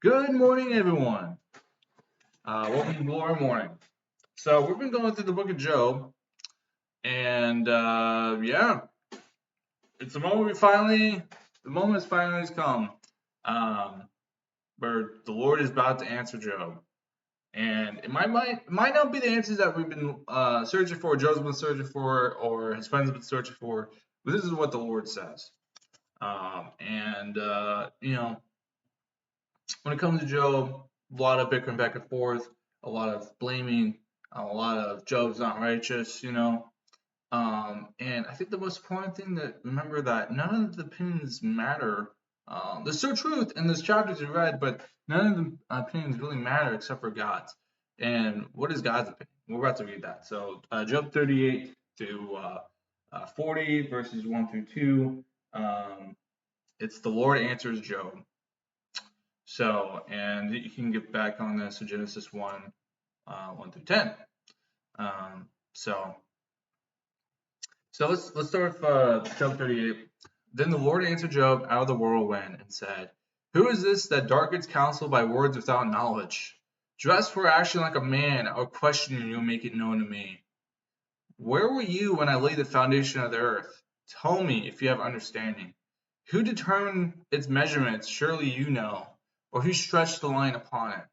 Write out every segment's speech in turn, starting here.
Good morning, everyone. Welcome to Glory Morning. So we've been going through the book of Job, and it's the moment the moment has finally come, um, where the Lord is about to answer Job, and it might not be the answers that we've been searching for, Job's been searching for, or his friends have been searching for, but this is what the Lord says. When it comes to Job, a lot of bickering back and forth, a lot of blaming, a lot of Job's not righteous. And I think the most important thing to remember that none of the opinions matter. There's still truth in this chapters you read, but none of the opinions really matter except for God's. And what is God's opinion? We're about to read that. So Job 38 to 40, verses 1 through 2. It's the Lord answers Job. So, and you can get back on this to Genesis 1, 1 through 10. Um, so, let's start with Job 38. Then the Lord answered Job out of the whirlwind and said, "Who is this that darkens counsel by words without knowledge? Dress for action like a man. I will question you, and you'll make it known to me. Where were you when I laid the foundation of the earth? Tell me if you have understanding. Who determined its measurements? Surely you know. Or who stretched the line upon it?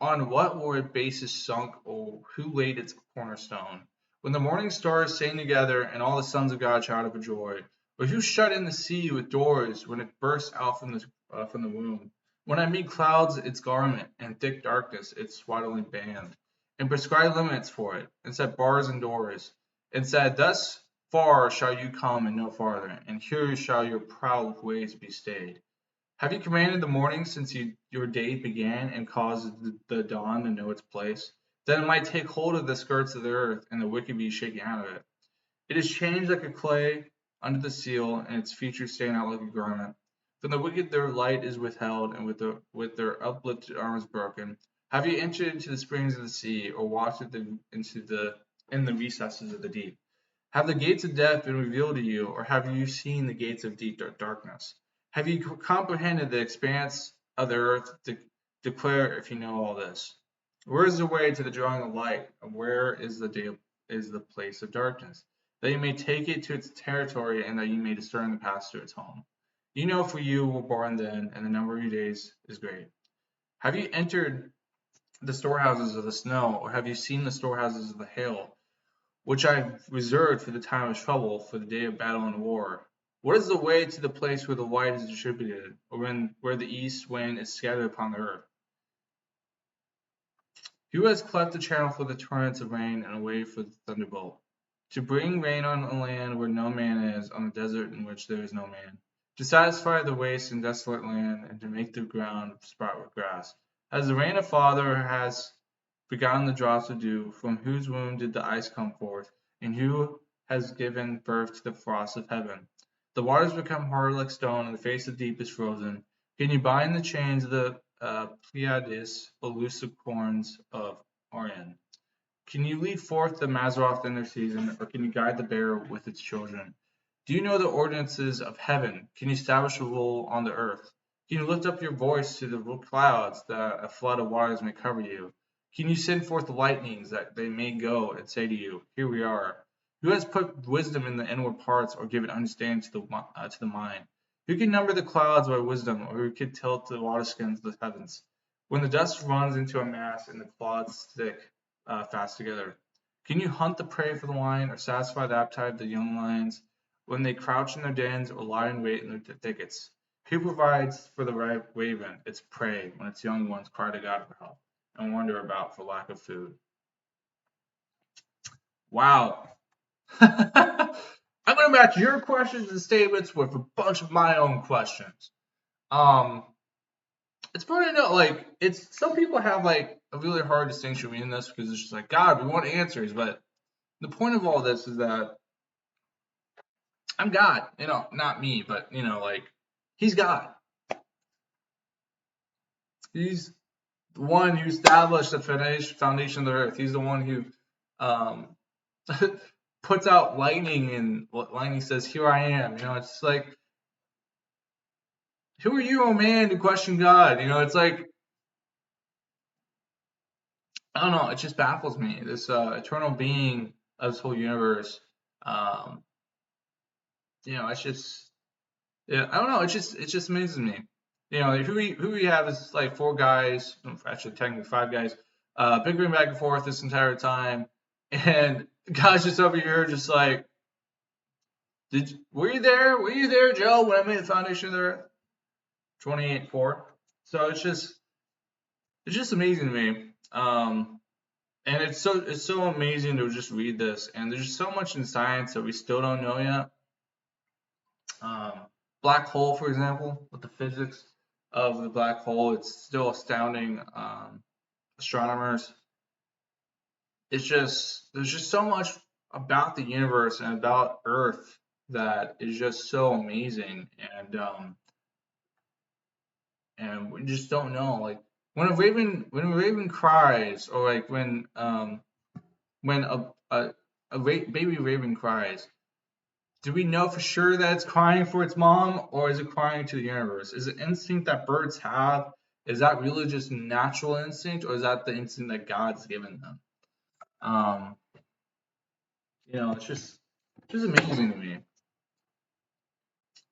On what were its bases sunk, or who laid its cornerstone? When the morning stars sang together, and all the sons of God shouted for joy, or who shut in the sea with doors when it burst out from the womb? When I made clouds its garment, and thick darkness its swaddling band, and prescribed limits for it, and set bars and doors, and said, Thus far shall you come and no farther, and here shall your proud ways be stayed. Have you commanded the morning since your day began, and caused the dawn to know its place? That it might take hold of the skirts of the earth, and the wicked be shaken out of it. It is changed like a clay under the seal, and its features stand out like a garment. From the wicked their light is withheld, and with their uplifted arms broken. Have you entered into the springs of the sea, or walked in the recesses of the deep? Have the gates of death been revealed to you, or have you seen the gates of deep darkness? Have you comprehended the expanse of the earth? Declare if you know all this. Where is the way to the drawing of light, and where is the place of darkness? That you may take it to its territory, and that you may discern the path to its home. You know, for you were born then, and the number of your days is great. Have you entered the storehouses of the snow, or have you seen the storehouses of the hail, which I have reserved for the time of trouble, for the day of battle and war? What is the way to the place where the light is distributed, or where the east wind is scattered upon the earth? Who has cleft the channel for the torrents of rain, and a way for the thunderbolt? To bring rain on a land where no man is, on the desert in which there is no man. To satisfy the waste and desolate land, and to make the ground sprout with grass. As the rain of Father has begotten the drops of dew, from whose womb did the ice come forth, and who has given birth to the frost of heaven? The waters become hard like stone, and the face of the deep is frozen. Can you bind the chains of the Pleiades, or loose the corns of Orion? Can you lead forth the Mazzaroth in their season, or can you guide the bear with its children? Do you know the ordinances of heaven? Can you establish a rule on the earth? Can you lift up your voice to the clouds, that a flood of waters may cover you? Can you send forth lightnings, that they may go and say to you, Here we are? Who has put wisdom in the inward parts, or given understanding to the mind? Who can number the clouds by wisdom, or who can tilt the waterskins of the heavens? When the dust runs into a mass, and the clods stick fast together. Can you hunt the prey for the lion, or satisfy the appetite of the young lions, when they crouch in their dens, or lie in wait in their thickets? Who provides for the raven its prey, when its young ones cry to God for help, and wander about for lack of food? Wow. I'm going to match your questions and statements with a bunch of my own questions. It's important to know, like, some people have like a really hard distinction between this, because it's just like, God, we want answers, but the point of all this is that I'm God, not me, but like, He's God. He's the one who established the foundation of the earth. He's the one who puts out lightning, and what lightning says, "Here I am." It's like, who are you, oh man, to question God? It's like, I don't know, it just baffles me. This eternal being of this whole universe. Um, it's just, yeah, I don't know. It just amazes me. Who we have is like four guys, actually technically five guys, bickering back and forth this entire time, and guys just over here just like, were you there? Were you there, Joe, when I made the foundation of the earth? 28:4. So it's just amazing to me. And it's so amazing to just read this, and there's just so much in science that we still don't know yet. Um, Black hole, for example, with the physics of the black hole, it's still astounding. Astronomers, it's just there's just so much about the universe and about Earth that is just so amazing, and we just don't know. Like when a raven cries, or like when a baby raven cries, do we know for sure that it's crying for its mom, or is it crying to the universe? Is it instinct that birds have? Is that really just natural instinct, or is that the instinct that God's given them? Um, it's just amazing to me.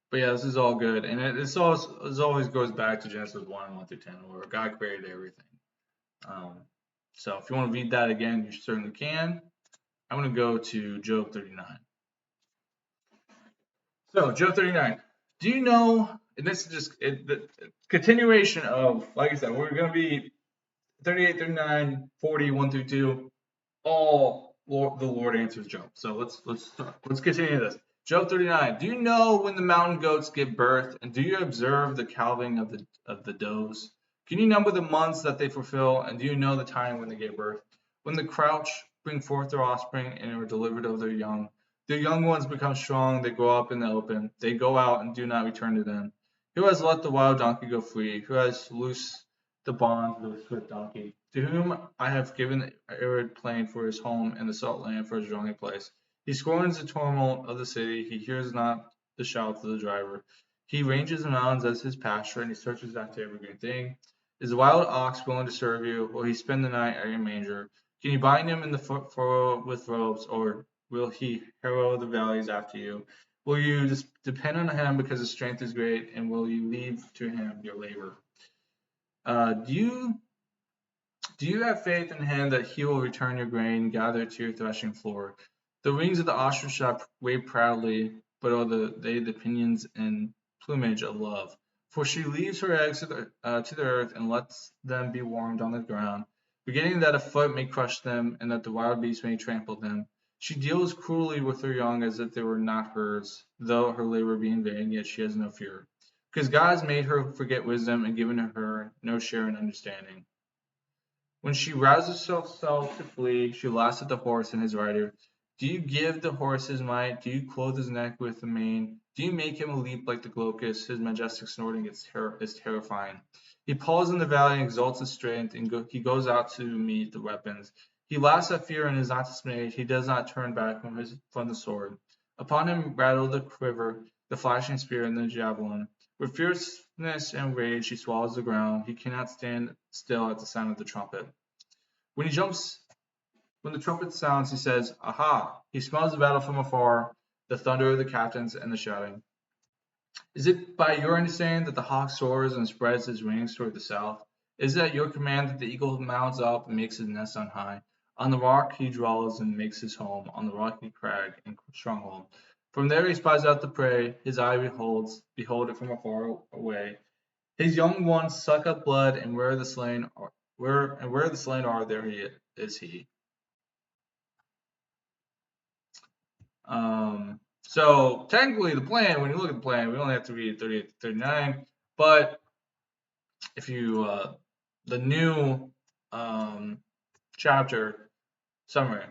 But yeah, this is all good, and it always goes back to Genesis 1:1 through 10, where God created everything. Um, so if you want to read that again, you certainly can. I'm going to go to Job 39. So, Job 39. Do you know, and this is just the continuation of, like I said, we're going to be 38, 39, 40, 1 through 2, all the Lord answers Job. So let's continue this. Job 39. Do you know when the mountain goats give birth, and do you observe the calving of the does? Can you number the months that they fulfill, and do you know the time when they give birth? When the crouch bring forth their offspring and are delivered of their young ones become strong, they grow up in the open, they go out and do not return to them. Who has let the wild donkey go free? Who has loosed the bonds of the swift donkey? To whom I have given the arid plain for his home, and the salt land for his dwelling place. He scorns the tumult of the city, he hears not the shouts of the driver. He ranges the mountains as his pasture, and he searches after every green thing. Is the wild ox willing to serve you? Will he spend the night at your manger? Can you bind him in the furrow with ropes, or will he harrow the valleys after you? Will you just depend on him because his strength is great, and will you leave to him your labor? Do you have faith in him that he will return your grain gathered to your threshing floor? The wings of the ostrich wave proudly, but are they the pinions and plumage of love? For she leaves her eggs to the earth and lets them be warmed on the ground, forgetting that a foot may crush them and that the wild beast may trample them. She deals cruelly with her young as if they were not hers, though her labor be in vain, yet she has no fear. Because God has made her forget wisdom and given her no share in understanding. When she rouses herself to flee, she laughs at the horse and his rider. Do you give the horse his might? Do you clothe his neck with the mane? Do you make him leap like the locust? His majestic snorting is terrifying. He paws in the valley and exalts his strength, and he goes out to meet the weapons. He laughs at fear and is not dismayed. He does not turn back from the sword. Upon him rattle the quiver, the flashing spear, and the javelin. With fierceness and rage he swallows the ground. He cannot stand still at the sound of the trumpet. When he jumps, when the trumpet sounds, he says, "Aha!" He smells the battle from afar, the thunder of the captains and the shouting. Is it by your understanding that the hawk soars and spreads his wings toward the south? Is it at your command that the eagle mounts up and makes his nest on high? On the rock he dwells and makes his home, on the rocky crag and stronghold. From there he spies out the prey, his eye behold it from afar away. His young ones suck up blood, and where the slain are, there is he. So technically, the plan, when you look at the plan, we only have to read 38 to 39. But if you the new chapter summary,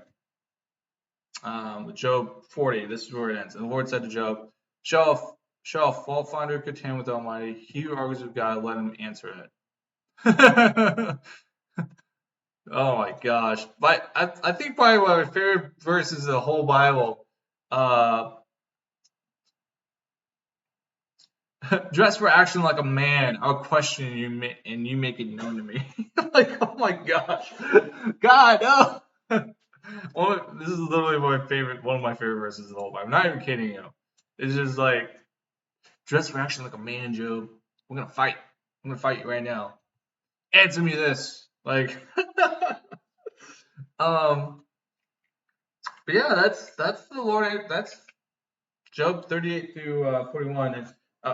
with Job 40, this is where it ends. And the Lord said to Job, "Shall a fault finder contend with the Almighty? He who argues with God, let him answer it." Oh my gosh! But I think probably one of my favorite verses of the whole Bible. Uh, Dress for action like a man. I'll question you and you make it known to me. Like, oh my gosh, God, no. This is literally one of my favorite verses of the whole Bible. I'm not even kidding you. It's just like dress for action like a man, Job. We're gonna fight. I'm gonna fight you right now. Answer me this. Like, um, but yeah, that's the Lord. That's Job 38 through 41,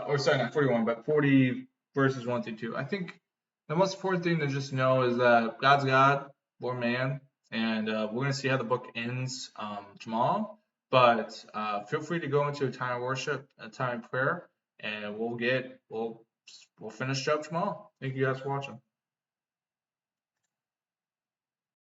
or sorry, not 41, but 40 verses 1 through 2. I think the most important thing to just know is that God's God, we're man, and we're going to see how the book ends tomorrow. But feel free to go into a time of worship, a time of prayer, and we'll finish Job tomorrow. Thank you guys for watching.